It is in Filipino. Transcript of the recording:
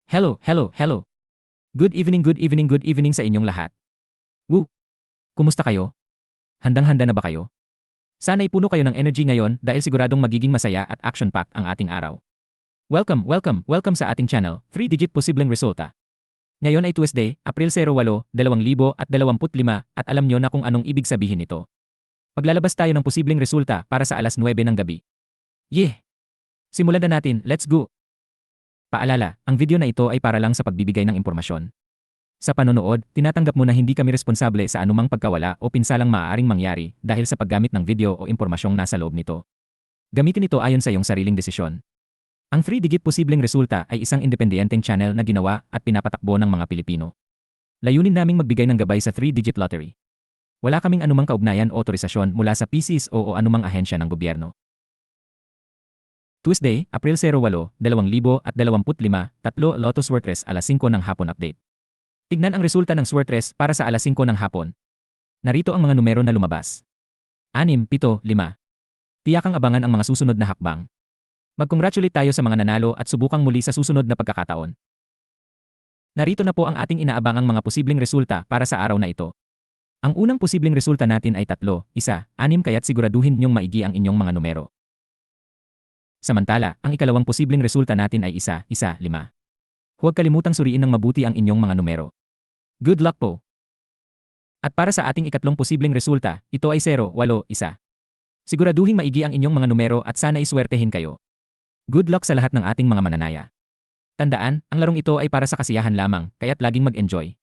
Hello, hello, hello. Good evening, good evening sa inyong lahat. Woo! Kumusta kayo? Handang-handa na ba kayo? Sana'y puno kayo ng energy ngayon dahil siguradong magiging masaya at action-packed ang ating araw. Welcome sa ating channel, 3-digit posibleng resulta. Ngayon ay Tuesday, April 08, 2025 at alam nyo na kung anong ibig sabihin nito. Maglalabas tayo ng posibleng resulta para sa alas 9 ng gabi. Yeah! Simulan na natin, let's go! Paalala, ang video na ito ay para lang sa pagbibigay ng impormasyon. Sa panonood, tinatanggap mo na hindi kami responsable sa anumang pagkawala o pinsalang maaaring mangyari dahil sa paggamit ng video o impormasyong nasa loob nito. Gamitin ito ayon sa iyong sariling desisyon. Ang 3-digit posibleng resulta ay isang independenteng channel na ginawa at pinapatakbo ng mga Pilipino. Layunin naming magbigay ng gabay sa 3-digit lottery. Wala kaming anumang kaugnayan o otorisasyon mula sa PCs o anumang ahensya ng gobyerno. Tuesday, April 08, 2025, 3 Loto Swertres alas 5 ng hapon update. Tignan ang resulta ng Swertres para sa alas 5 ng hapon. Narito ang mga numero na lumabas. 6, 7, 5. Tiyakang abangan ang mga susunod na hakbang. Mag-congratulate tayo sa mga nanalo at subukang muli sa susunod na pagkakataon. Narito na po ang ating inaabangang mga posibleng resulta para sa araw na ito. Ang unang posibleng resulta natin ay 3, 1, 6 kaya't siguraduhin ninyong maigi ang inyong mga numero. Samantala, ang ikalawang posibleng resulta natin ay 1, 1, 5. Huwag kalimutang suriin ng mabuti ang inyong mga numero. Good luck po! At para sa ating ikatlong posibleng resulta, ito ay 0, 8, 1. Siguraduhin maigi ang inyong mga numero at sana iswertehin kayo. Good luck sa lahat ng ating mga mananaya. Tandaan, ang larong ito ay para sa kasiyahan lamang, kaya't laging mag-enjoy.